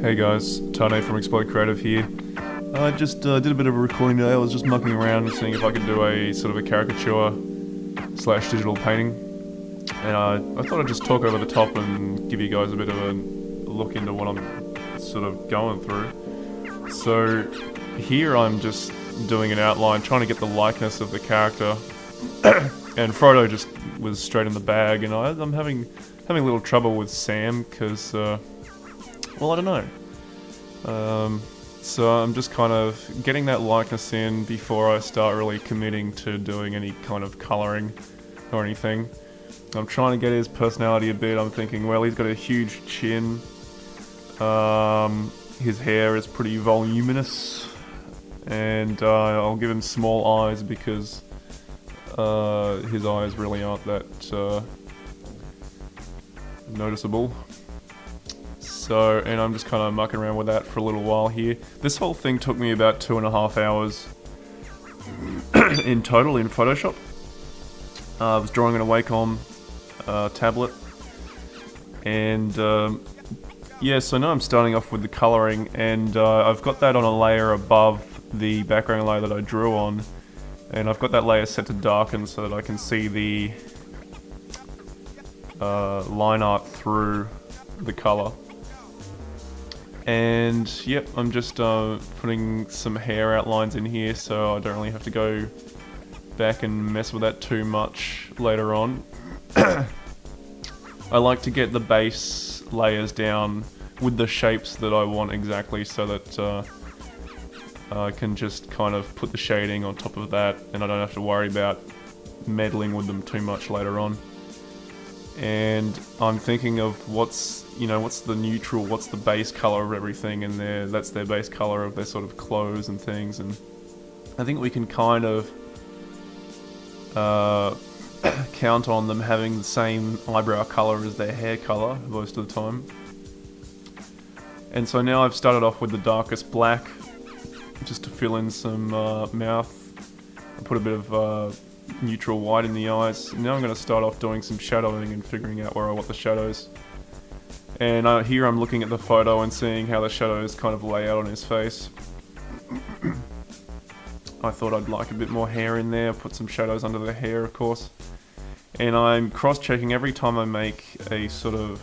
Hey guys, Tane from Explode Creative here. I just did a bit of a recording today. I was just mucking around and seeing if I could do a sort of a caricature slash digital painting. And I thought I'd just talk over the top and give you guys a bit of a look into what I'm sort of going through. So here I'm just doing an outline, trying to get the likeness of the character. And Frodo just was straight in the bag, and I'm having a little trouble with Sam because, well, I don't know. So I'm just kind of getting that likeness in before I start really committing to doing any kind of colouring or anything. I'm trying to get his personality a bit. I'm thinking, well, he's got a huge chin. His hair is pretty voluminous, and I'll give him small eyes because his eyes really aren't that noticeable. So, and I'm just kind of mucking around with that for a little while here. This whole thing took me about 2.5 hours in total in Photoshop. I was drawing on a Wacom tablet, and yeah, so now I'm starting off with the colouring, and I've got that on a layer above the background layer that I drew on, and I've got that layer set to darken so that I can see the line art through the colour. And yep, I'm just putting some hair outlines in here so I don't really have to go back and mess with that too much later on. I like to get the base layers down with the shapes that I want exactly so that I can just kind of put the shading on top of that and I don't have to worry about meddling with them too much later on. And I'm thinking of what's the neutral, what's the base color of everything, and that's their base color of their sort of clothes and things. And I think we can kind of count on them having the same eyebrow color as their hair color most of the time. And so now I've started off with the darkest black, just to fill in some mouth. I put a bit of neutral white in the eyes. Now I'm going to start off doing some shadowing and figuring out where I want the shadows. And here I'm looking at the photo and seeing how the shadows kind of lay out on his face. I thought I'd like a bit more hair in there, put some shadows under the hair, of course. And I'm cross-checking every time I make a sort of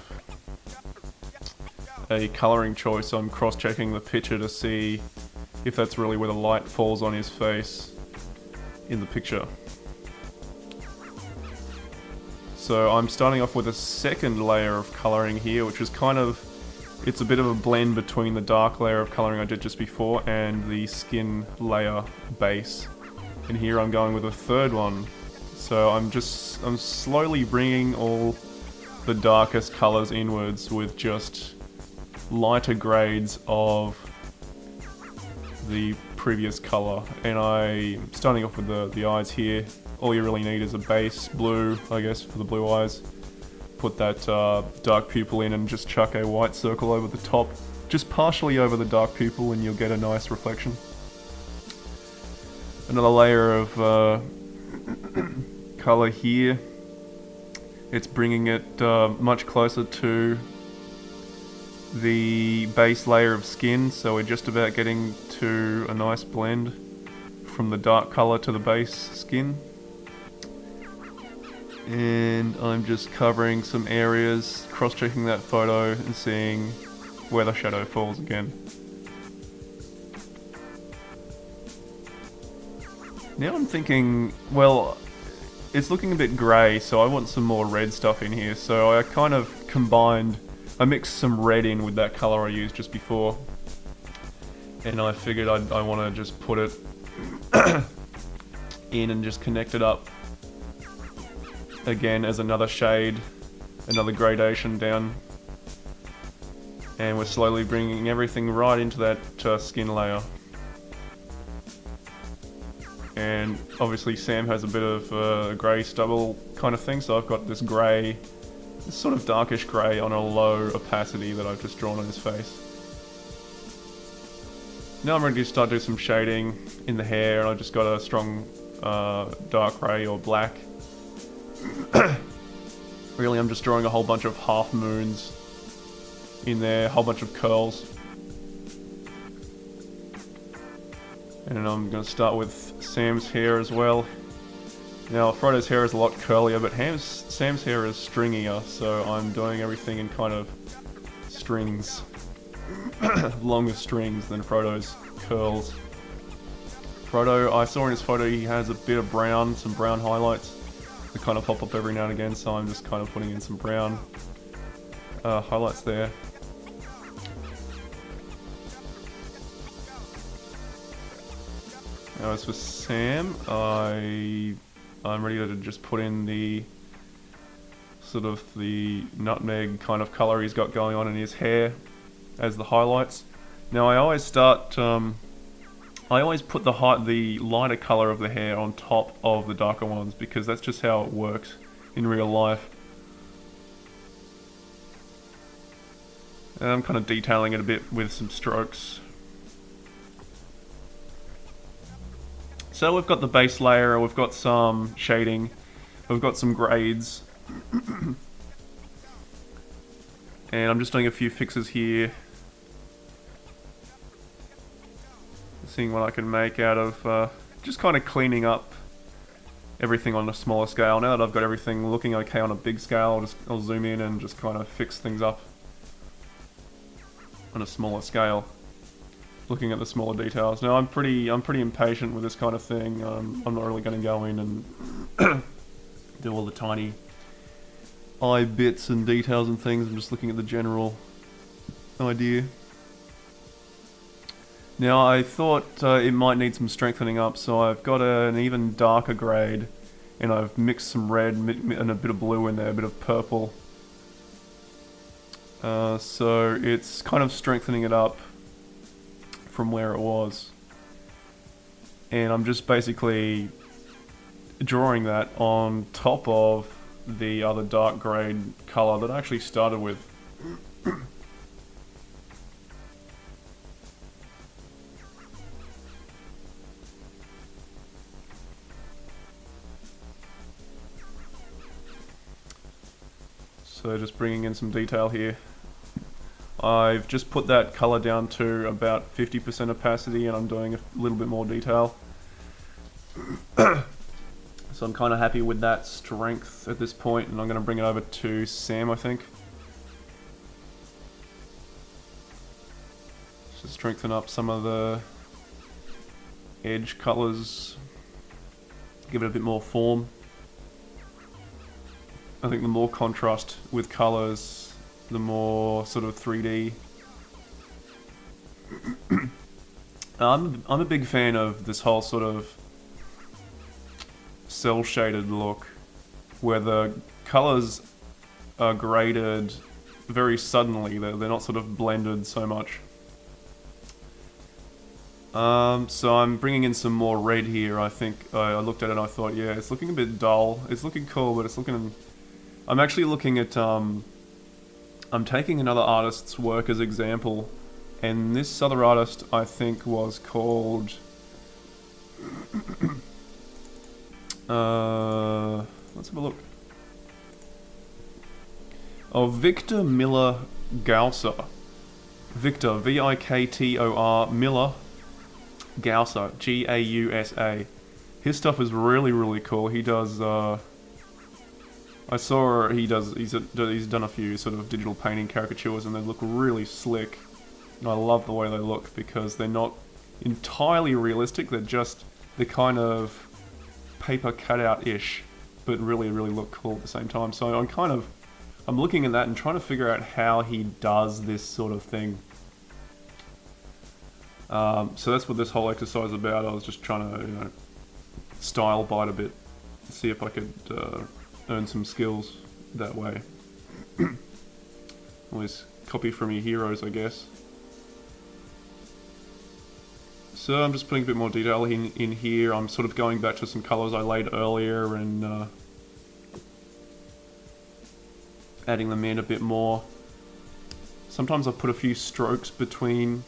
a colouring choice. I'm cross-checking the picture to see if that's really where the light falls on his face in the picture. So I'm starting off with a second layer of colouring here, which is kind of, it's a bit of a blend between the dark layer of colouring I did just before and the skin layer base. And here I'm going with a third one. So I'm slowly bringing all the darkest colours inwards with just lighter grades of the previous colour. And I'm starting off with the eyes here. All you really need is a base blue, I guess, for the blue eyes. Put that dark pupil in and just chuck a white circle over the top, just partially over the dark pupil, and you'll get a nice reflection. Another layer of colour here. It's bringing it much closer to the base layer of skin, so we're just about getting to a nice blend from the dark colour to the base skin. And I'm just covering some areas, cross-checking that photo and seeing where the shadow falls again. Now I'm thinking, well, it's looking a bit grey, so I want some more red stuff in here. So I kind of I mixed some red in with that colour I used just before. And I figured I want to just put it in and just connect it up again as another shade, another gradation down, and we're slowly bringing everything right into that skin layer. And obviously Sam has a bit of grey stubble kind of thing, so I've got this grey, this sort of darkish grey on a low opacity that I've just drawn on his face. Now I'm ready to start doing some shading in the hair, and I just got a strong dark grey or black. Really, I'm just drawing a whole bunch of half moons in there, a whole bunch of curls, And I'm going to start with Sam's hair as well. Now, Frodo's hair is a lot curlier, but Sam's hair is stringier, so I'm doing everything in kind of strings. Longer strings than Frodo's curls. Frodo, I saw in his photo he has a bit of brown, some brown highlights that kind of pop up every now and again, so I'm just kind of putting in some brown highlights there. Now as for Sam, I'm ready to just put in the sort of the nutmeg kind of colour he's got going on in his hair as the highlights. Now I always start, I always put the lighter colour of the hair on top of the darker ones because that's just how it works in real life. And I'm kind of detailing it a bit with some strokes. So we've got the base layer, we've got some shading, we've got some grades. And I'm just doing a few fixes here. Seeing what I can make out of just kind of cleaning up everything on a smaller scale. Now that I've got everything looking okay on a big scale, I'll zoom in and just kind of fix things up on a smaller scale. Looking at the smaller details. Now I'm pretty impatient with this kind of thing. I'm not really going to go in and do all the tiny eye bits and details and things. I'm just looking at the general idea. Now I thought it might need some strengthening up, so I've got an even darker grade, and I've mixed some red and a bit of blue in there, a bit of purple. So it's kind of strengthening it up from where it was. And I'm just basically drawing that on top of the other dark grade color that I actually started with. So just bringing in some detail here. I've just put that color down to about 50% opacity and I'm doing a little bit more detail. So I'm kind of happy with that strength at this point, and I'm going to bring it over to Sam, I think. Just strengthen up some of the edge colors, give it a bit more form. I think the more contrast with colors, the more sort of 3D. I'm a big fan of this whole sort of cell shaded look, where the colors are graded very suddenly. They're not sort of blended so much. So I'm bringing in some more red here. I think I looked at it and I thought, yeah, it's looking a bit dull. It's looking cool, but it's looking. I'm actually looking at. I'm taking another artist's work as example, and this other artist I think was called let's have a look. Oh, Victor Miller Gausser. Victor, V-I-K-T-O-R, Miller Gausser, G-A-U-S-A. His stuff is really, really cool. He does I saw he's done a few sort of digital painting caricatures and they look really slick. And I love the way they look because they're not entirely realistic, they're kind of paper cutout-ish, but really, really look cool at the same time. So I'm looking at that and trying to figure out how he does this sort of thing. So that's what this whole exercise is about. I was just trying to, style bite a bit, see if I could earn some skills that way. Always copy from your heroes, I guess. So I'm just putting a bit more detail in here. I'm sort of going back to some colours I laid earlier and adding them in a bit more. Sometimes I put a few strokes between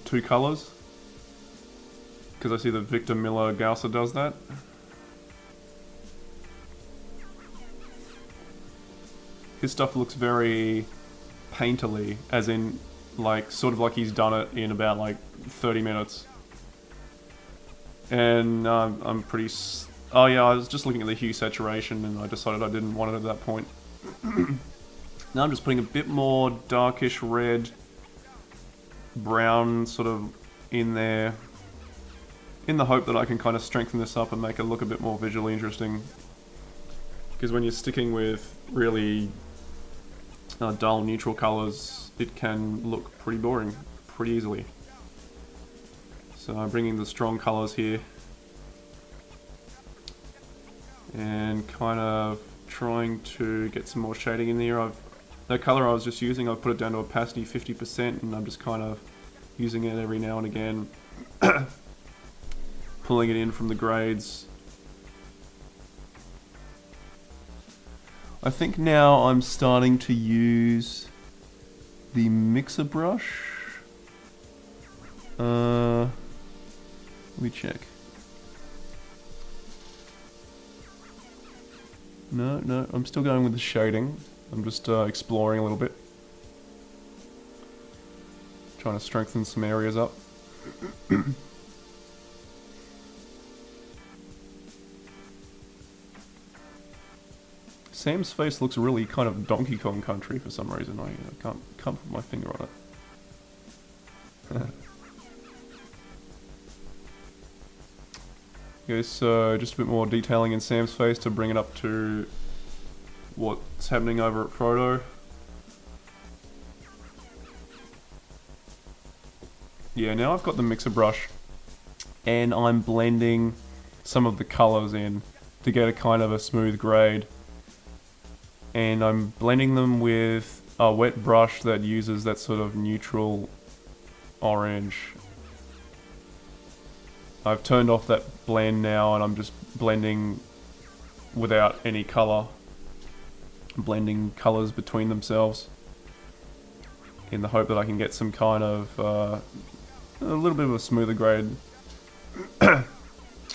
two colours, because I see that Victor Miller Gausser does that. His stuff looks very painterly, as in, sort of like he's done it in about 30 minutes. And I'm pretty... Oh yeah, I was just looking at the hue saturation and I decided I didn't want it at that point. Now I'm just putting a bit more darkish red, brown sort of in there, in the hope that I can kind of strengthen this up and make it look a bit more visually interesting. Because when you're sticking with really dull neutral colors, it can look pretty boring pretty easily. So I'm bringing the strong colors here and kind of trying to get some more shading in there. That color I was just using, I've put it down to opacity 50% and I'm just kind of using it every now and again, pulling it in from the grades. I think now I'm starting to use the mixer brush. Let me check. No, I'm still going with the shading. I'm just exploring a little bit. Trying to strengthen some areas up. Sam's face looks really kind of Donkey Kong country for some reason. I can't put my finger on it. Okay, so just a bit more detailing in Sam's face to bring it up to what's happening over at Frodo. Yeah, now I've got the mixer brush and I'm blending some of the colors in to get a kind of a smooth grade. And I'm blending them with a wet brush that uses that sort of neutral orange. I've turned off that blend now and I'm just blending without any color. Blending colors between themselves in the hope that I can get some kind of a little bit of a smoother grade. And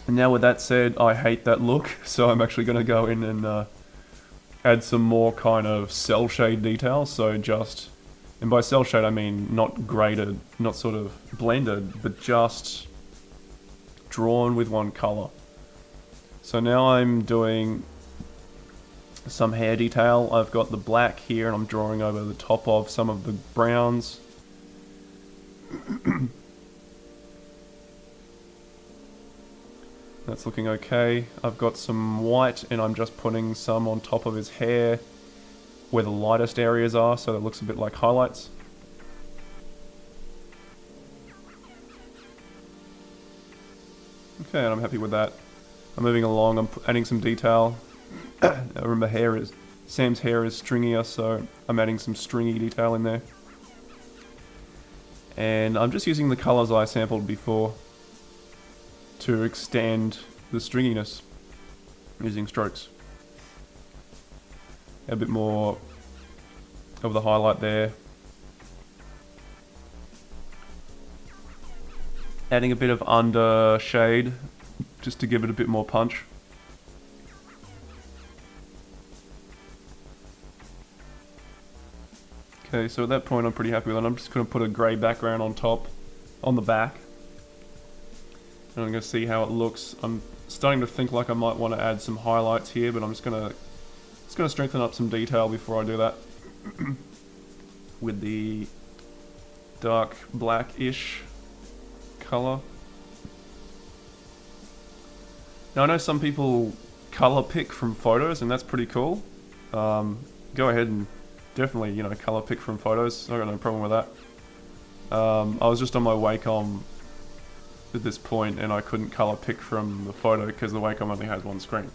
now with that said, I hate that look, so I'm actually going to go in and add some more kind of cell shade detail. So just, and by cell shade I mean not graded, not sort of blended, but just drawn with one color. So now I'm doing some hair detail. I've got the black here and I'm drawing over the top of some of the browns. That's looking okay. I've got some white and I'm just putting some on top of his hair where the lightest areas are, so it looks a bit like highlights. Okay, and I'm happy with that. I'm moving along, I'm adding some detail. I remember Sam's hair is stringier, so I'm adding some stringy detail in there. And I'm just using the colors I sampled before to extend the stringiness using strokes. A bit more of the highlight there. Adding a bit of under shade just to give it a bit more punch. Okay, so at that point I'm pretty happy with it. I'm just going to put a grey background on top, on the back. And I'm going to see how it looks. I'm starting to think like I might want to add some highlights here, but I'm just going to strengthen up some detail before I do that. With the dark black-ish color. Now I know some people color pick from photos, and that's pretty cool. Go ahead and definitely, color pick from photos. I got no problem with that. I was just on my Wacom at this point and I couldn't color pick from the photo because the Wacom only has one screen.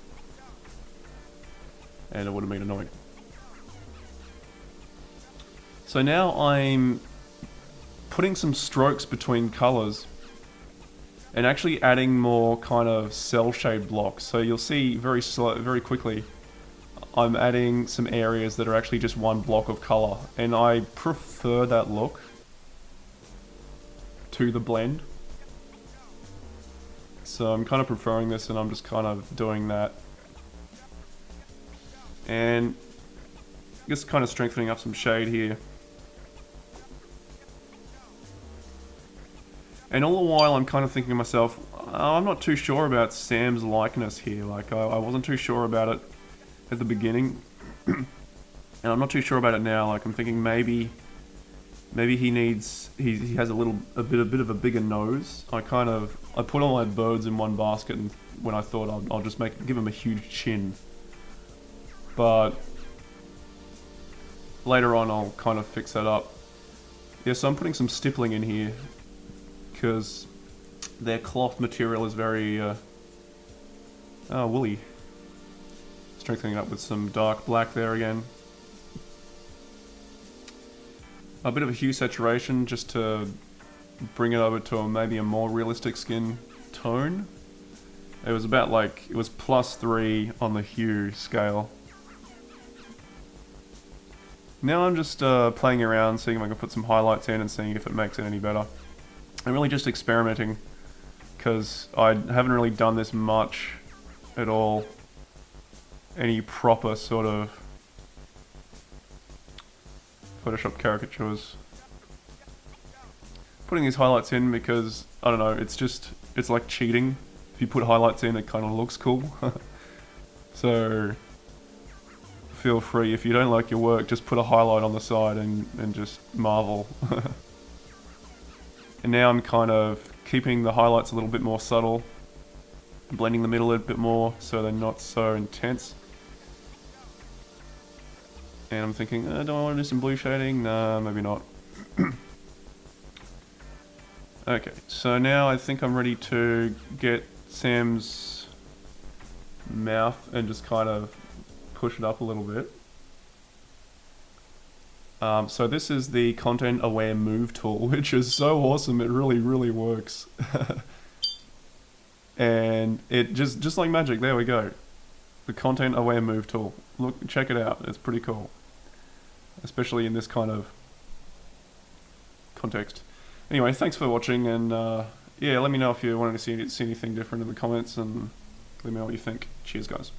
And it would have been annoying. So now I'm putting some strokes between colors and actually adding more kind of cell shade blocks. So you'll see very quickly I'm adding some areas that are actually just one block of color, and I prefer that look to the blend. So I'm kind of preferring this and I'm just kind of doing that. And just kind of strengthening up some shade here. And all the while I'm kind of thinking to myself, I'm not too sure about Sam's likeness here. Like, I wasn't too sure about it at the beginning. And I'm not too sure about it now. Like, I'm thinking maybe he needs, he has a bit of a bigger nose. I put all my birds in one basket, and when I thought I'll just give him a huge chin. But later on I'll kind of fix that up. Yeah, so I'm putting some stippling in here because their cloth material is very woolly. Strengthening it up with some dark black there again. A bit of a hue saturation just to bring it over to maybe a more realistic skin tone. It was about it was +3 on the hue scale. Now I'm just playing around, seeing if I can put some highlights in and seeing if it makes it any better. I'm really just experimenting because I haven't really done this much at all. Any proper sort of Photoshop caricatures. Putting these highlights in because, I don't know, it's like cheating. If you put highlights in, it kind of looks cool. So feel free, if you don't like your work, just put a highlight on the side and just marvel. And now I'm kind of keeping the highlights a little bit more subtle, blending the middle a bit more so they're not so intense. And I'm thinking, do I want to do some blue shading? Nah, maybe not. Okay, so now I think I'm ready to get Sam's mouth and just kind of push it up a little bit. So this is the Content Aware Move tool, which is so awesome. It really, really works. And it just like magic, there we go. The Content Aware Move tool. Look, check it out. It's pretty cool. Especially in this kind of context. Anyway, thanks for watching, and yeah, let me know if you wanted to see anything different in the comments, and let me know what you think. Cheers, guys.